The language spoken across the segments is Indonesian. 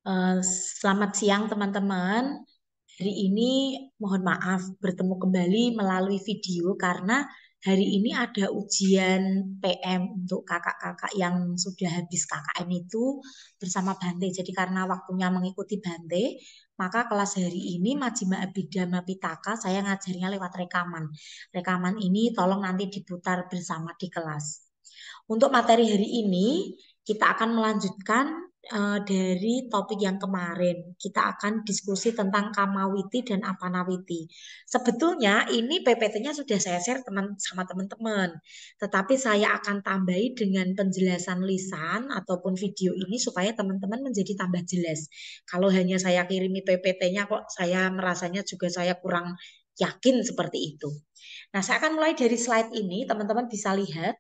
Selamat siang teman-teman. Hari ini mohon maaf bertemu kembali melalui video karena hari ini ada ujian PM untuk kakak-kakak yang sudah habis KKN itu bersama Bante. Jadi karena waktunya mengikuti Bante, maka kelas hari ini Majima Abhidhamma Pitaka saya ngajarnya lewat rekaman. Rekaman ini tolong nanti diputar bersama di kelas. Untuk materi hari ini, kita akan melanjutkan dari topik yang kemarin. Kita akan diskusi tentang Kamawiti dan Apanawiti. Sebetulnya ini PPT-nya sudah saya share sama teman-teman. Tetapi saya akan tambahi dengan penjelasan lisan ataupun video ini supaya teman-teman menjadi tambah jelas. Kalau hanya saya kirimi PPT-nya kok saya merasanya juga saya kurang yakin seperti itu. Nah, saya akan mulai dari slide ini, teman-teman bisa lihat.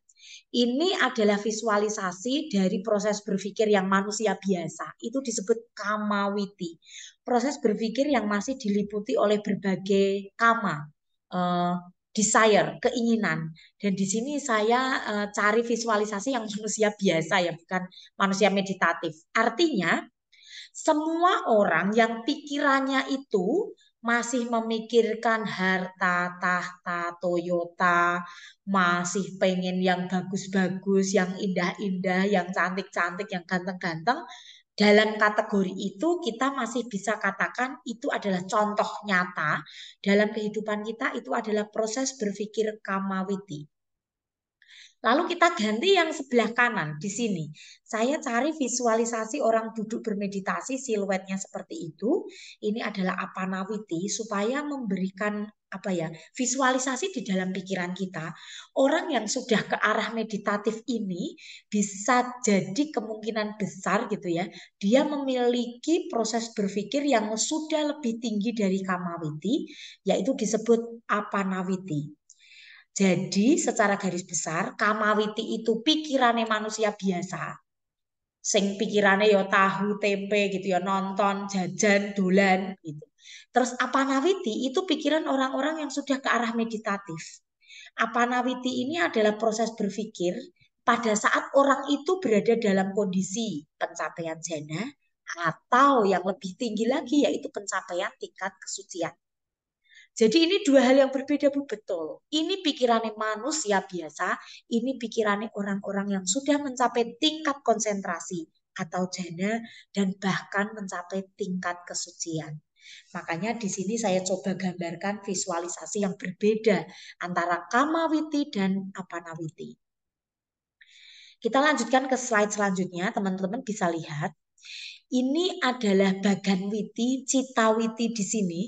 Ini adalah visualisasi dari proses berpikir yang manusia biasa. Itu disebut kamawiti. Proses berpikir yang masih diliputi oleh berbagai kama, eh, desire, keinginan. Dan di sini saya cari visualisasi yang manusia biasa ya, bukan manusia meditatif. Artinya, semua orang yang pikirannya itu masih memikirkan harta, tahta, Toyota, masih pengen yang bagus-bagus, yang indah-indah, yang cantik-cantik, yang ganteng-ganteng. Dalam kategori itu kita masih bisa katakan itu adalah contoh nyata dalam kehidupan kita, itu adalah proses berpikir kamawiti. Lalu kita ganti yang sebelah kanan di sini. Saya cari visualisasi orang duduk bermeditasi siluetnya seperti itu. Ini adalah apanawiti supaya memberikan apa ya, visualisasi di dalam pikiran kita. Orang yang sudah ke arah meditatif ini bisa jadi kemungkinan besar gitu ya, dia memiliki proses berpikir yang sudah lebih tinggi dari kamawiti, yaitu disebut apanawiti. Jadi secara garis besar kamawiti itu pikirannya manusia biasa. Sing pikirannya ya tahu tempe gitu ya, nonton, jajan, dolan gitu. Terus apanawiti itu pikiran orang-orang yang sudah ke arah meditatif. Apanawiti ini adalah proses berpikir pada saat orang itu berada dalam kondisi pencapaian jana atau yang lebih tinggi lagi yaitu pencapaian tingkat kesucian. Jadi ini dua hal yang berbeda, Bu, betul. Ini pikirannya manusia biasa, ini pikirannya orang-orang yang sudah mencapai tingkat konsentrasi atau jana dan bahkan mencapai tingkat kesucian. Makanya di sini saya coba gambarkan visualisasi yang berbeda antara kamawiti dan apanawiti. Kita lanjutkan ke slide selanjutnya, teman-teman bisa lihat. Ini adalah baganwiti, citawiti di sini.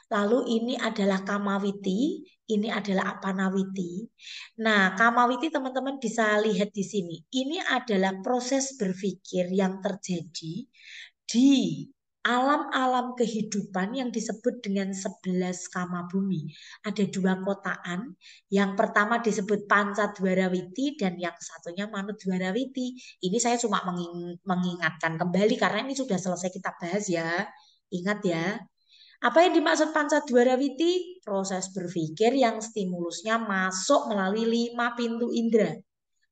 Lalu ini adalah kamawiti, ini adalah apanawiti. Nah, kamawiti teman-teman bisa lihat di sini. Ini adalah proses berpikir yang terjadi di alam-alam kehidupan yang disebut dengan 11 kama bumi. Ada dua kotaan. Yang pertama disebut Pancadwarawiti dan yang satunya Manudwarawiti. Ini saya cuma mengingatkan kembali karena ini sudah selesai kita bahas ya. Ingat ya. Apa yang dimaksud Pancadwarawiti? Proses berpikir yang stimulusnya masuk melalui 5 pintu indera.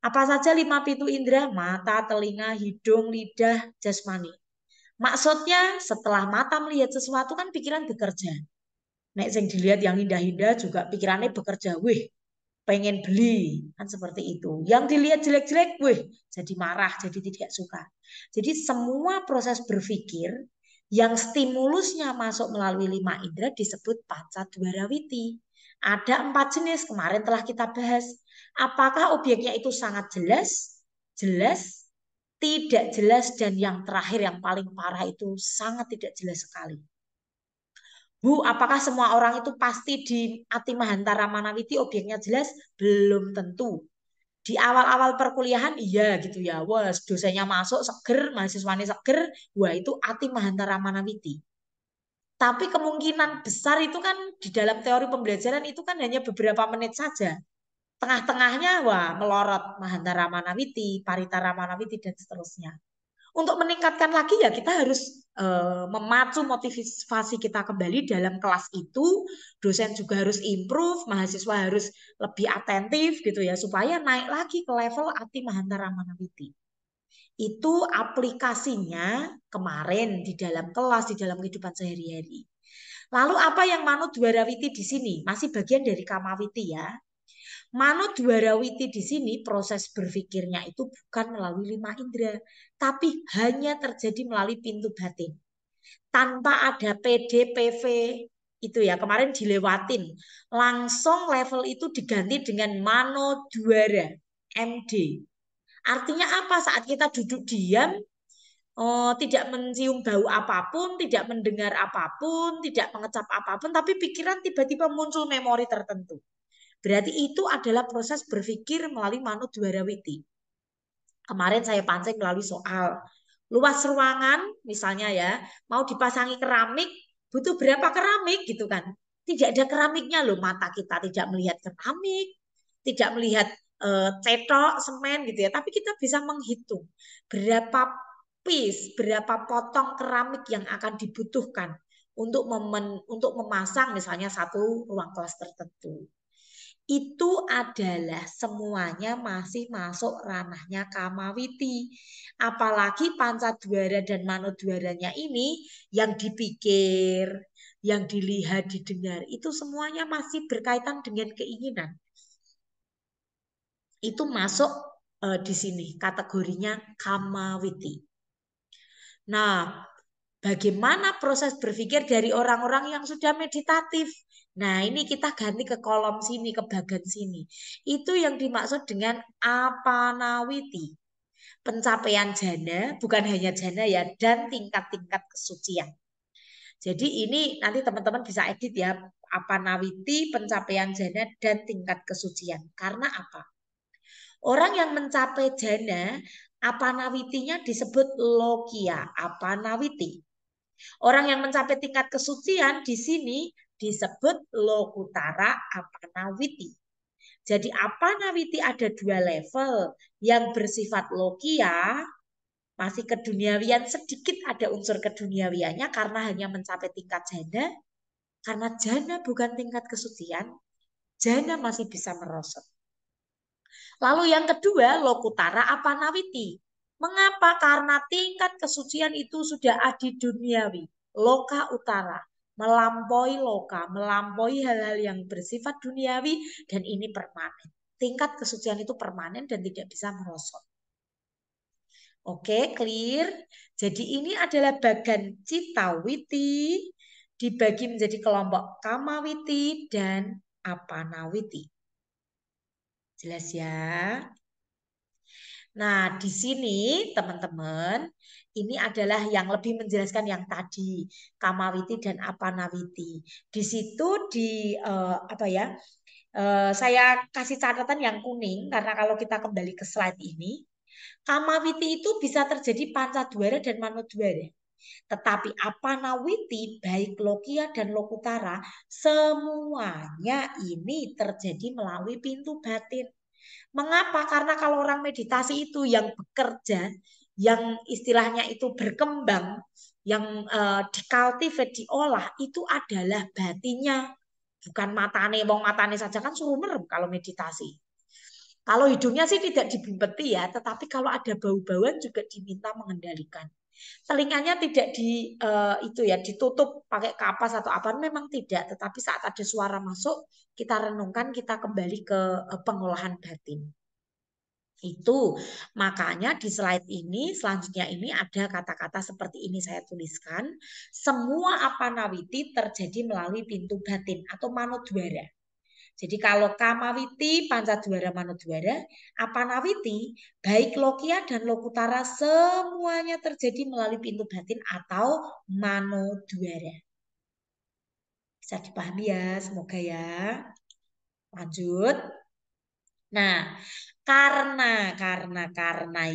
Apa saja 5 pintu indera? Mata, telinga, hidung, lidah, jasmani. Maksudnya setelah mata melihat sesuatu kan pikiran bekerja. Nek sing dilihat yang indah-indah juga pikirannya bekerja. Wih, pengen beli. Kan seperti itu. Yang dilihat jelek-jelek, wih, jadi marah, jadi tidak suka. Jadi semua proses berpikir yang stimulusnya masuk melalui 5 indera disebut Pancadwarawiti. Ada 4 jenis, kemarin telah kita bahas. Apakah objeknya itu sangat jelas? Jelas, tidak jelas, dan yang terakhir yang paling parah itu sangat tidak jelas sekali. Bu, apakah semua orang itu pasti di Ati Mahantara Manawiti objeknya jelas? Belum tentu. Di awal-awal perkuliahan iya gitu ya. Wah, dosennya masuk seger, mahasiswanya seger, wah itu Ati Mahantara Manawiti. Tapi kemungkinan besar itu kan di dalam teori pembelajaran itu kan hanya beberapa menit saja. Tengah-tengahnya wah melorot Mahantara Manawiti, Paritara Manawiti dan seterusnya. Untuk meningkatkan lagi ya kita harus memacu motivasi kita kembali dalam kelas itu. Dosen juga harus improve, mahasiswa harus lebih atentif gitu ya supaya naik lagi ke level Ati Mahantara Manawiti. Itu aplikasinya kemarin di dalam kelas, di dalam kehidupan sehari-hari. Lalu apa yang Manodwarawiti di sini? Masih bagian dari Kamawiti ya. Manodwarawiti di sini proses berpikirnya itu bukan melalui 5 indera, tapi hanya terjadi melalui pintu batin. Tanpa ada PD, PV itu ya, kemarin dilewatin. Langsung level itu diganti dengan Manodwara, MD. Artinya apa? Saat kita duduk diam, tidak mencium bau apapun, tidak mendengar apapun, tidak mengecap apapun, tapi pikiran tiba-tiba muncul memori tertentu. Berarti itu adalah proses berpikir melalui Manodwarawiti. Kemarin saya pancing melalui soal. Luas ruangan, misalnya ya, mau dipasangi keramik, butuh berapa keramik gitu kan. Tidak ada keramiknya loh, mata kita tidak melihat keramik, tidak melihat cetok, semen gitu ya. Tapi kita bisa menghitung berapa piece, berapa potong keramik yang akan dibutuhkan untuk memasang misalnya satu ruang kelas tertentu. Itu adalah semuanya masih masuk ranahnya Kamawiti. Apalagi Pancadwara dan Manodwaranya ini yang dipikir, yang dilihat, didengar, itu semuanya masih berkaitan dengan keinginan. Itu masuk di sini kategorinya Kamawiti. Nah, bagaimana proses berpikir dari orang-orang yang sudah meditatif? Nah, ini kita ganti ke kolom sini, ke bagian sini. Itu yang dimaksud dengan apanawiti. Pencapaian jana, bukan hanya jana ya, dan tingkat-tingkat kesucian. Jadi ini nanti teman-teman bisa edit ya, apanawiti, pencapaian jana, dan tingkat kesucian. Karena apa? Orang yang mencapai jana, apanawitinya disebut lokia, apanawiti. Orang yang mencapai tingkat kesucian di sini disebut lokutara apanawiti. Jadi apanawiti ada 2 level, yang bersifat lokia, masih keduniawian, sedikit ada unsur keduniawiannya karena hanya mencapai tingkat jana. Karena jana bukan tingkat kesucian, jana masih bisa merosot. Lalu yang kedua, lokutara apanawiti. Mengapa? Karena tingkat kesucian itu sudah adi duniawi, loka utara, melampaui loka, melampaui hal-hal yang bersifat duniawi, dan ini permanen. Tingkat kesucian itu permanen dan tidak bisa merosot. Oke, clear? Jadi ini adalah bagan citawiti dibagi menjadi kelompok kamawiti dan apanawiti. Jelas ya? Nah, di sini teman-teman, ini adalah yang lebih menjelaskan yang tadi, Kamawiti dan Apanawiti. Di situ apa ya? Saya kasih catatan yang kuning karena kalau kita kembali ke slide ini, Kamawiti itu bisa terjadi Pancadwara dan Manodwara. Tetapi Apanawiti, baik Lokia dan Lokutara, semuanya ini terjadi melalui pintu batin. Mengapa? Karena kalau orang meditasi itu yang bekerja, yang istilahnya itu berkembang, yang dikultivate, diolah, itu adalah batinnya. Bukan matane, wong matane saja kan suruh merem kalau meditasi. Kalau hidungnya sih tidak dibumpeti ya, tetapi kalau ada bau-bauan juga diminta mengendalikan. Telinganya tidak itu ya ditutup pakai kapas atau apa, memang tidak, tetapi saat ada suara masuk kita renungkan, kita kembali ke pengolahan batin. Itu makanya di slide ini selanjutnya ini ada kata-kata seperti ini saya tuliskan. Semua apanawiti terjadi melalui pintu batin atau manodwara. Jadi kalau kamawiti, pancadwara, manodwara, apanawiti, baik lokia dan lokutara semuanya terjadi melalui pintu batin atau manodwara. Bisa dipahami ya, semoga ya. Lanjut. Nah, karena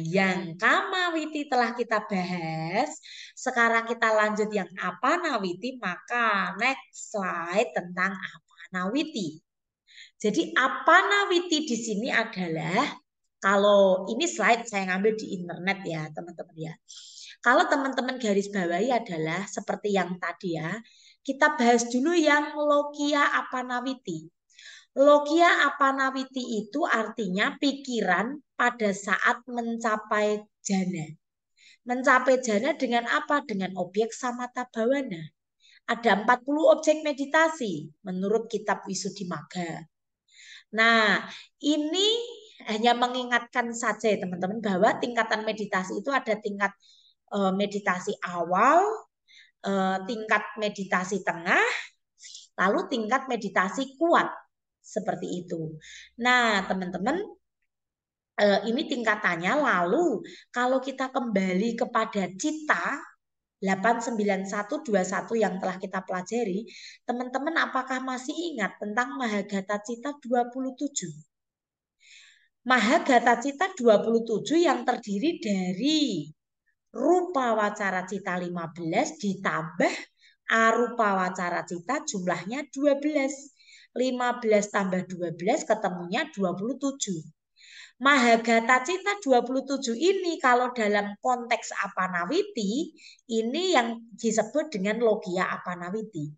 yang kamawiti telah kita bahas, sekarang kita lanjut yang apanawiti, maka next slide tentang apanawiti. Jadi apanawiti di sini adalah, kalau ini slide saya ngambil di internet ya teman-teman ya. Kalau teman-teman garis bawahi adalah seperti yang tadi ya, kita bahas dulu yang lokia apanawiti. Lokia apanawiti itu artinya pikiran pada saat mencapai jana. Mencapai jana dengan apa? Dengan objek samatha bhawana. Ada 40 objek meditasi menurut kitab Visuddhimagga. Nah, ini hanya mengingatkan saja ya teman-teman bahwa tingkatan meditasi itu ada tingkat meditasi awal, tingkat meditasi tengah, lalu tingkat meditasi kuat. Seperti itu. Nah, teman-teman, ini tingkatannya. Lalu kalau kita kembali kepada cita 89121 yang telah kita pelajari, teman-teman apakah masih ingat tentang Mahagata Cita 27? Mahagata Cita 27 yang terdiri dari rupa wacara cita 15 ditambah arupa wacara cita jumlahnya 12. 15 tambah 12 ketemunya 27. Mahagata Cita 27 ini kalau dalam konteks apanawiti ini yang disebut dengan logia apanawiti.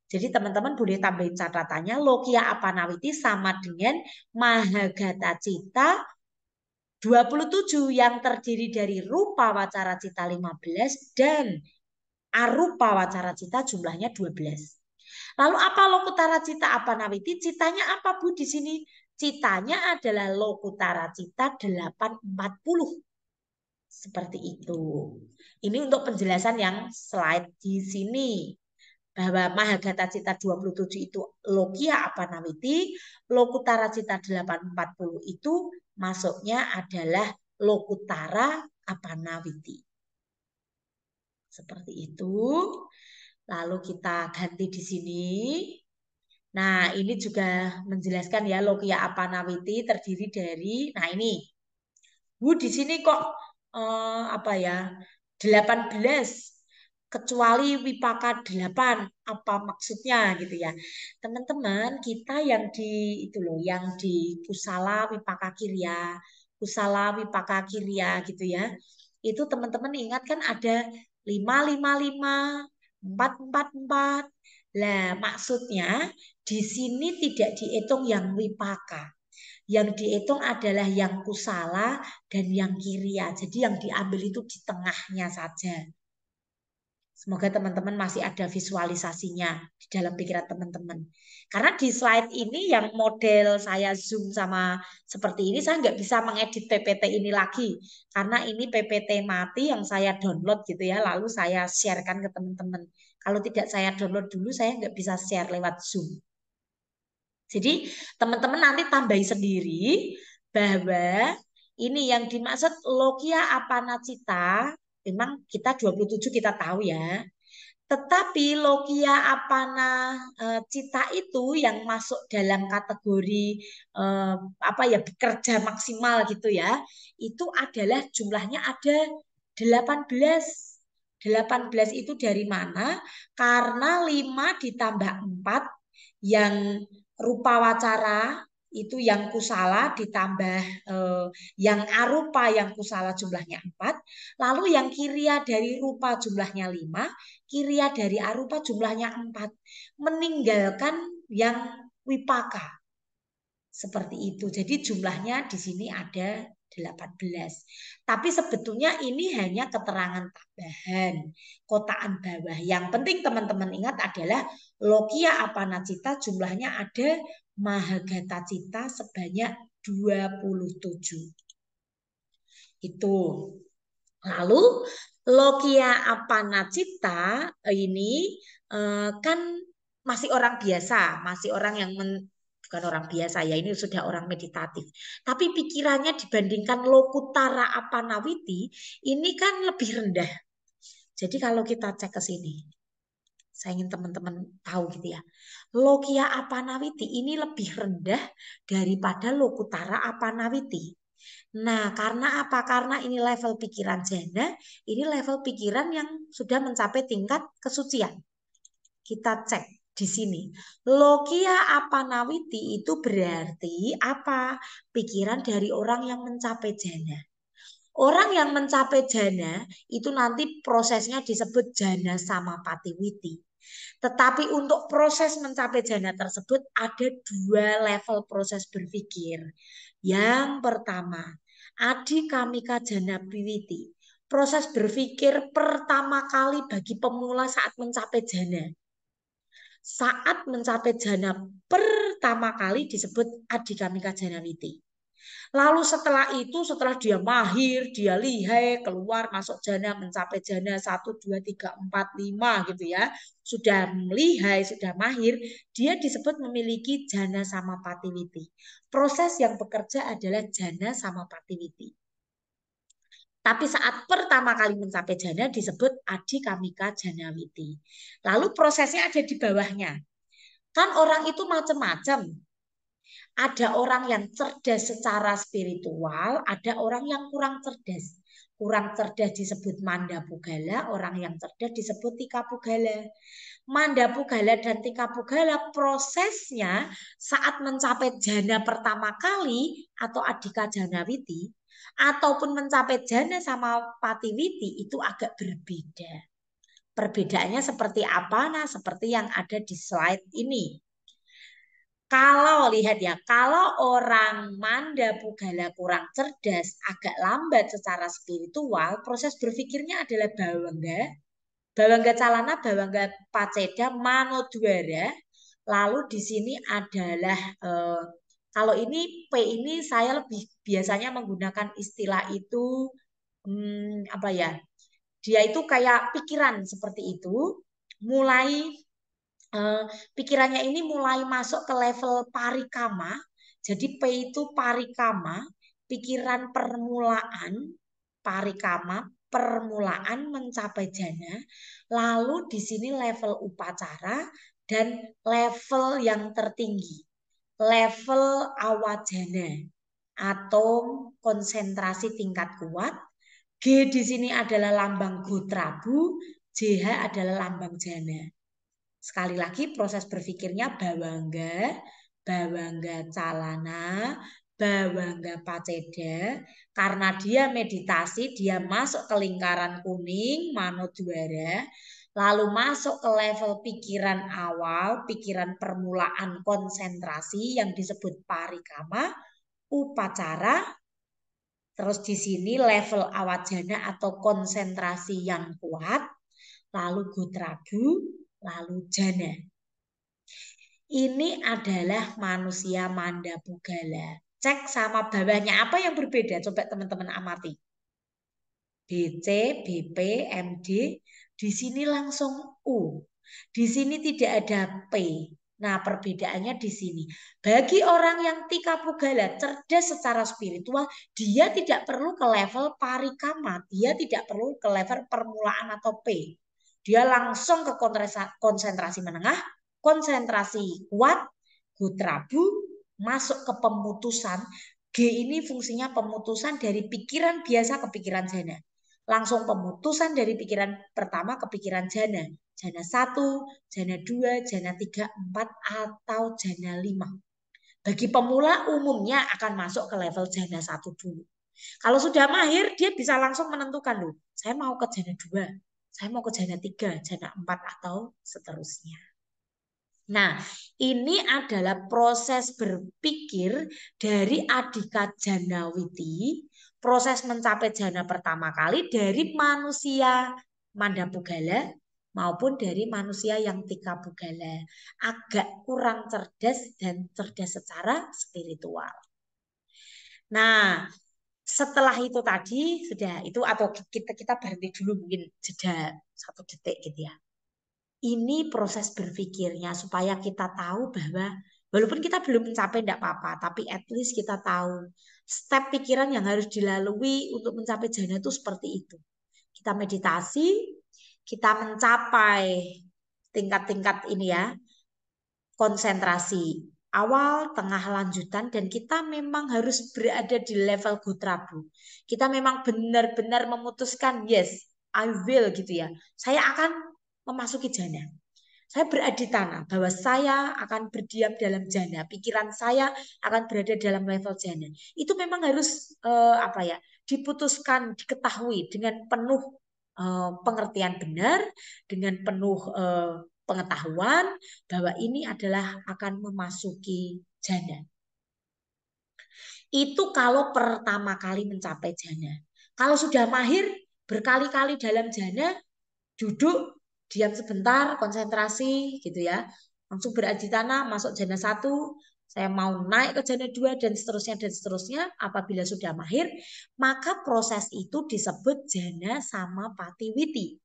Jadi teman-teman boleh tambahin catatannya, logia apanawiti sama dengan Mahagata Cita 27 yang terdiri dari rupa wacara cita 15 dan arupa wacara cita jumlahnya 12. Lalu apa lokutara cita apanawiti? Citanya apa Bu di sini? Citanya adalah lokutara cita 840. Seperti itu. Ini untuk penjelasan yang slide di sini. Bahwa Mahagata Cita 27 itu logia apanawiti, lokutara cita 840 itu masuknya adalah lokutara apanawiti. Seperti itu. Lalu kita ganti di sini. Nah, ini juga menjelaskan ya logia apanawiti terdiri dari, nah ini, Bu di sini kok apa ya 18 kecuali wipaka 8, apa maksudnya gitu ya. Teman-teman, kita yang di itu loh, yang di kusala wipaka kirya, kusala wipaka kirya gitu ya. Itu teman-teman ingat kan ada 555, 444. Lah, maksudnya di sini tidak dihitung yang wipaka. Yang dihitung adalah yang kusala dan yang kirya. Jadi yang diambil itu di tengahnya saja. Semoga teman-teman masih ada visualisasinya di dalam pikiran teman-teman. Karena di slide ini yang model saya zoom sama seperti ini, saya nggak bisa mengedit PPT ini lagi. Karena ini PPT mati yang saya download gitu ya, lalu saya sharekan ke teman-teman. Kalau tidak saya download dulu, saya nggak bisa share lewat Zoom. Jadi teman-teman nanti tambahi sendiri bahwa ini yang dimaksud logia apanacita, memang kita 27 kita tahu ya. Tetapi logia apana cita itu yang masuk dalam kategori apa ya bekerja maksimal gitu ya. Itu adalah jumlahnya ada 18. 18 itu dari mana? Karena 5 ditambah 4 yang rupa wacara itu yang kusala ditambah yang arupa yang kusala jumlahnya 4, lalu yang kirya dari rupa jumlahnya 5, kirya dari arupa jumlahnya 4, meninggalkan yang wipaka. Seperti itu. Jadi jumlahnya di sini ada 18. Tapi sebetulnya ini hanya keterangan tambahan, kotaan bawah. Yang penting teman-teman ingat adalah logia apanacita jumlahnya ada Mahagata Cita sebanyak 27. Itu. Lalu logia apanacita ini kan masih orang biasa, masih orang yang bukan orang biasa ya, ini sudah orang meditatif. Tapi pikirannya dibandingkan lokutara apanawiti ini kan lebih rendah. Jadi kalau kita cek ke sini, saya ingin teman-teman tahu gitu ya. Logia apanawiti ini lebih rendah daripada lokutara apanawiti. Nah, karena apa? Karena ini level pikiran jana, ini level pikiran yang sudah mencapai tingkat kesucian. Kita cek di sini. Logia apanawiti itu berarti apa? Pikiran dari orang yang mencapai jana. Orang yang mencapai jana itu nanti prosesnya disebut jana samapatiwiti. Tetapi untuk proses mencapai jana tersebut ada dua level proses berpikir. Yang pertama, Adi Kamika Jana Priwiti. Proses berpikir pertama kali bagi pemula saat mencapai jana. Saat mencapai jana pertama kali disebut Adi Kamika Jana Witi. Lalu setelah itu, setelah dia mahir, dia lihai, keluar, masuk jana, mencapai jana 1, 2, 3, 4, 5 gitu ya. Sudah lihai, sudah mahir, dia disebut memiliki jana samapatiwiti. Proses yang bekerja adalah jana samapatiwiti. Tapi saat pertama kali mencapai jana disebut Adi Kamika Janawiti. Lalu prosesnya ada di bawahnya. Kan orang itu macam-macam. Ada orang yang cerdas secara spiritual, ada orang yang kurang cerdas. Kurang cerdas disebut Manda Pugala, orang yang cerdas disebut Tika Pugala. Manda Pugala dan Tika Pugala prosesnya saat mencapai jana pertama kali atau Adika Janawiti ataupun mencapai jana sama Patiwiti itu agak berbeda. Perbedaannya seperti apa? Nah, seperti yang ada di slide ini. Kalau lihat ya, kalau orang Manda Pugala kurang cerdas, agak lambat secara spiritual, proses berpikirnya adalah Bawangga, Bawangga Calana, Bawangga Paceda, Manodwara. Lalu di sini adalah kalau ini P ini saya lebih biasanya menggunakan istilah itu apa ya? Dia itu kayak pikiran seperti itu, mulai pikirannya ini mulai masuk ke level parikama. Jadi P itu parikama, pikiran permulaan, parikama, permulaan mencapai jana. Lalu di sini level upacara dan level yang tertinggi, level awajana atau konsentrasi tingkat kuat. G di sini adalah lambang Gotrabu, JH adalah lambang jana. Sekali lagi proses berpikirnya Bawangga, Bawangga Calana, Bawangga Paceda. Karena dia meditasi, dia masuk ke lingkaran kuning, Manodwara. Lalu masuk ke level pikiran awal, pikiran permulaan konsentrasi yang disebut parikama, upacara. Terus di sini level awajana atau konsentrasi yang kuat. Lalu Gotrabu, lalu jana. Ini adalah manusia Manda Pugala. Cek sama bawahnya apa yang berbeda? Coba teman-teman amati. BC, BP, MD. Di sini langsung U. Di sini tidak ada P. Nah, perbedaannya di sini. Bagi orang yang Tika Pugala cerdas secara spiritual, dia tidak perlu ke level parikama, dia tidak perlu ke level permulaan atau P. Dia langsung ke konsentrasi menengah, konsentrasi kuat, Gotrabu, masuk ke pemutusan. G ini fungsinya pemutusan dari pikiran biasa ke pikiran jana. Langsung pemutusan dari pikiran pertama ke pikiran jana. Jana 1, jana 2, jana 3, 4, atau jana 5. Bagi pemula umumnya akan masuk ke level jana 1 dulu. Kalau sudah mahir, dia bisa langsung menentukan loh, saya mau ke jana 2, saya mau ke jana 3, jana 4, atau seterusnya. Nah, ini adalah proses berpikir dari Adika Janawiti, proses mencapai jana pertama kali dari manusia Manda Pugala maupun dari manusia yang Tika Pugala. Agak kurang cerdas dan cerdas secara spiritual. Nah, setelah itu tadi sudah itu atau kita berhenti dulu mungkin jeda 1 detik gitu ya. Ini proses berpikirnya supaya kita tahu bahwa walaupun kita belum mencapai tidak apa-apa, tapi at least kita tahu step pikiran yang harus dilalui untuk mencapai jana itu seperti itu. Kita meditasi, kita mencapai tingkat-tingkat ini ya, konsentrasi awal, tengah, lanjutan, dan kita memang harus berada di level Gotrabu. Kita memang benar-benar memutuskan, yes, I will gitu ya. Saya akan memasuki jana. Saya beraditana bahwa saya akan berdiam dalam jana, pikiran saya akan berada dalam level jana. Itu memang harus apa ya, diputuskan, diketahui dengan penuh pengertian benar, dengan penuh pengetahuan bahwa ini adalah akan memasuki jana. Itu kalau pertama kali mencapai jana. Kalau sudah mahir berkali-kali dalam jana, duduk, diam sebentar, konsentrasi gitu ya. Langsung beraditana, masuk jana 1, saya mau naik ke jana 2 dan seterusnya dan seterusnya. Apabila sudah mahir, maka proses itu disebut jana samapati witi.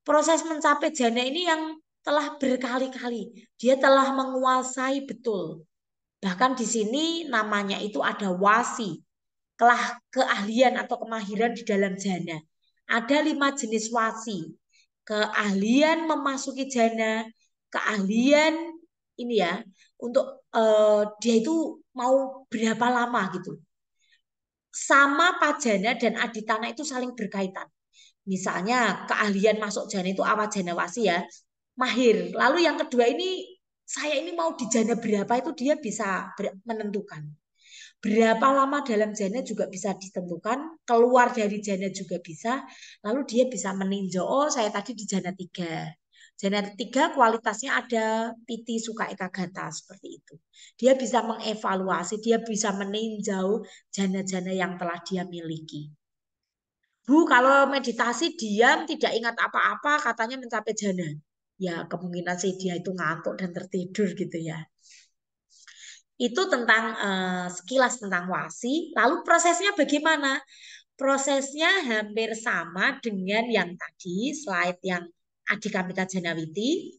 Proses mencapai jana ini yang telah berkali-kali, dia telah menguasai betul. Bahkan di sini namanya itu ada wasi, keahlian atau kemahiran di dalam jana. Ada 5 jenis wasi. Keahlian memasuki jana, keahlian ini ya, untuk dia itu mau berapa lama gitu. Sama pajana dan aditana itu saling berkaitan. Misalnya keahlian masuk jana itu awajana wasi ya, mahir. Lalu yang kedua ini saya ini mau di jana berapa itu dia bisa menentukan. Berapa lama dalam jana juga bisa ditentukan, keluar dari jana juga bisa, lalu dia bisa meninjau, oh saya tadi di jana 3. Jana 3 kualitasnya ada piti suka ekagata seperti itu. Dia bisa mengevaluasi, dia bisa meninjau jana-jana yang telah dia miliki. Bu, kalau meditasi diam, tidak ingat apa-apa, katanya mencapai jana. Ya, kemungkinan sih dia itu ngantuk dan tertidur gitu ya. Itu tentang sekilas tentang wasi. Lalu prosesnya bagaimana? Prosesnya hampir sama dengan yang tadi, slide yang Adhikamita Janawiti.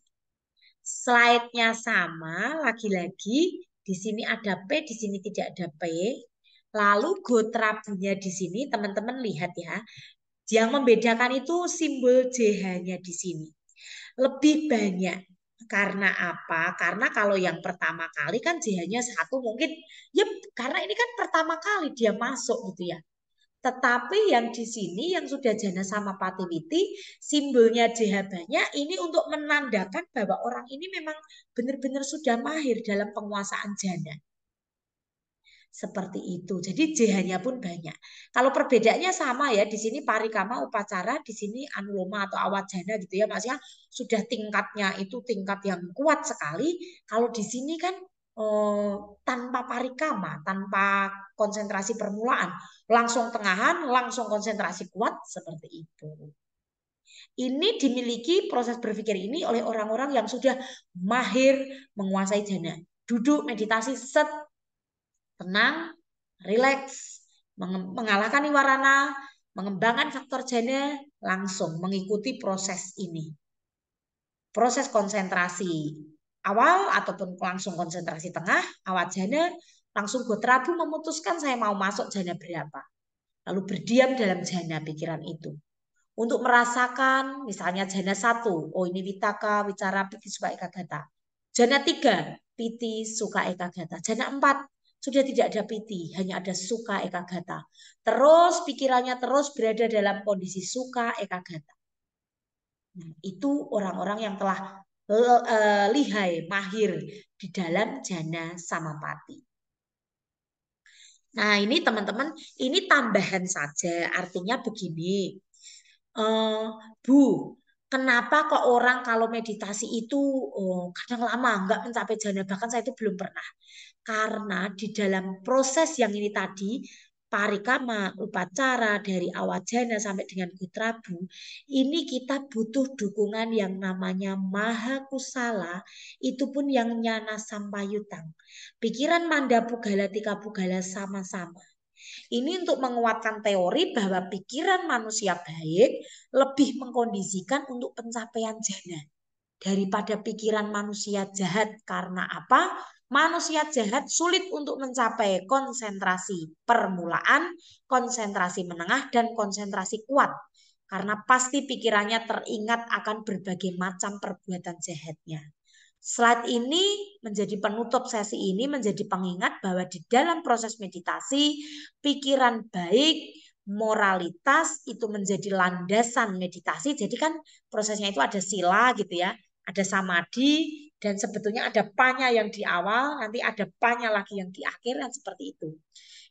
Slide-nya sama, lagi-lagi di sini ada P, di sini tidak ada P. Lalu gotrabunya di sini, teman-teman lihat ya. Yang membedakan itu simbol JH-nya di sini. Lebih banyak. Karena apa? Karena kalau yang pertama kali kan JH-nya 1 mungkin, ya karena ini kan pertama kali dia masuk gitu ya. Tetapi yang di sini yang sudah jana sama patiwiti, simbolnya JH banyak, ini untuk menandakan bahwa orang ini memang benar-benar sudah mahir dalam penguasaan jana. Seperti itu. Jadi JH-nya pun banyak. Kalau perbedaannya sama ya, di sini parikama upacara, di sini anuloma atau awajana gitu ya, maksudnya sudah tingkatnya itu tingkat yang kuat sekali. Kalau di sini kan tanpa parikama, tanpa konsentrasi permulaan, langsung tengahan, langsung konsentrasi kuat seperti itu. Ini dimiliki proses berpikir ini oleh orang-orang yang sudah mahir menguasai jana. Duduk meditasi set, tenang, rileks, mengalahkan niwarana, mengembangkan faktor jana, langsung mengikuti proses ini. Proses konsentrasi awal ataupun langsung konsentrasi tengah, awal jana, langsung gotrabu memutuskan saya mau masuk jana berapa. Lalu berdiam dalam jana pikiran itu. Untuk merasakan misalnya jana 1, oh ini vitaka, wicara, piti, suka, ekagata. Jana 3, piti, suka, ekagata. Jana 4, sudah tidak ada piti, hanya ada suka, ekagata. Terus pikirannya terus berada dalam kondisi suka, ekagata. Nah, itu orang-orang yang telah lihai, mahir di dalam jana samapati. Nah ini teman-teman, ini tambahan saja, artinya begini. Bu, kenapa kok orang kalau meditasi itu kadang lama nggak mencapai jana, bahkan saya itu belum pernah. Karena di dalam proses yang ini tadi, parikama, upacara, dari awajana sampai dengan kutrabu, ini kita butuh dukungan yang namanya maha kusala, itu pun yang nyana sampayutang. Pikiran manda pugala tika pugala sama-sama. Ini untuk menguatkan teori bahwa pikiran manusia baik lebih mengkondisikan untuk pencapaian jana daripada pikiran manusia jahat. Karena apa? Manusia jahat sulit untuk mencapai konsentrasi permulaan, konsentrasi menengah, dan konsentrasi kuat. Karena pasti pikirannya teringat akan berbagai macam perbuatan jahatnya. Slide ini menjadi penutup sesi ini, menjadi pengingat bahwa di dalam proses meditasi, pikiran baik, moralitas itu menjadi landasan meditasi. Jadi kan prosesnya itu ada sila gitu ya, ada samadhi, dan sebetulnya ada panya yang di awal, nanti ada panya lagi yang di akhir, dan seperti itu.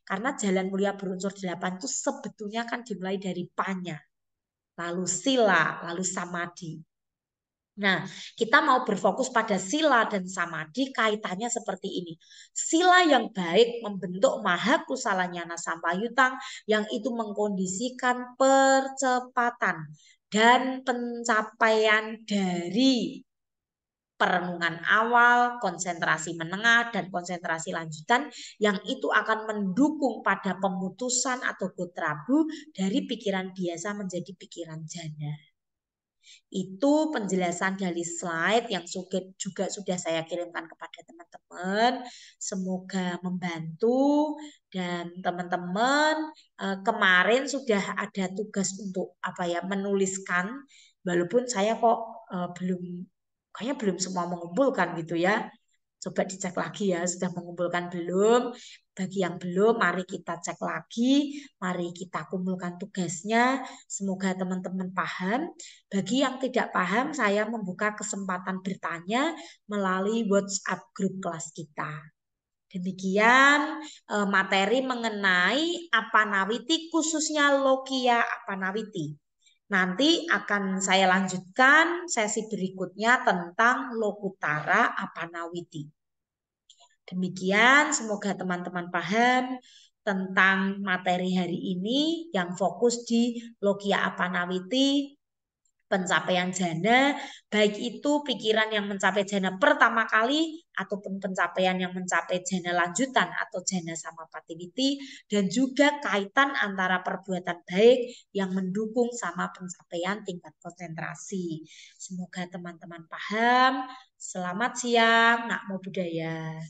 Karena jalan mulia berunsur 8 itu sebetulnya kan dimulai dari panya, lalu sila, lalu samadhi. Nah, kita mau berfokus pada sila dan samadhi, kaitannya seperti ini. Sila yang baik membentuk maha kusala nyana sampayutang yang itu mengkondisikan percepatan dan pencapaian dari perenungan awal, konsentrasi menengah, dan konsentrasi lanjutan yang itu akan mendukung pada pemutusan atau gotrabu dari pikiran biasa menjadi pikiran jana. Itu penjelasan dari slide yang juga sudah saya kirimkan kepada teman-teman. Semoga membantu dan teman-teman kemarin sudah ada tugas untuk apa ya menuliskan walaupun saya kok belum kayaknya belum semua mengumpulkan gitu ya. Coba dicek lagi ya, sudah mengumpulkan belum? Bagi yang belum, mari kita cek lagi, mari kita kumpulkan tugasnya. Semoga teman-teman paham. Bagi yang tidak paham, saya membuka kesempatan bertanya melalui WhatsApp grup kelas kita. Demikian materi mengenai Apanawiti, khususnya Lokia Apanawiti. Nanti akan saya lanjutkan sesi berikutnya tentang Lokutara Apanawiti. Demikian, semoga teman-teman paham tentang materi hari ini yang fokus di Lokia Apanawiti, pencapaian jana, baik itu pikiran yang mencapai jana pertama kali ataupun pencapaian yang mencapai jana lanjutan atau jana samapatiwiti, dan juga kaitan antara perbuatan baik yang mendukung sama pencapaian tingkat konsentrasi. Semoga teman-teman paham. Selamat siang, Namo Buddhaya.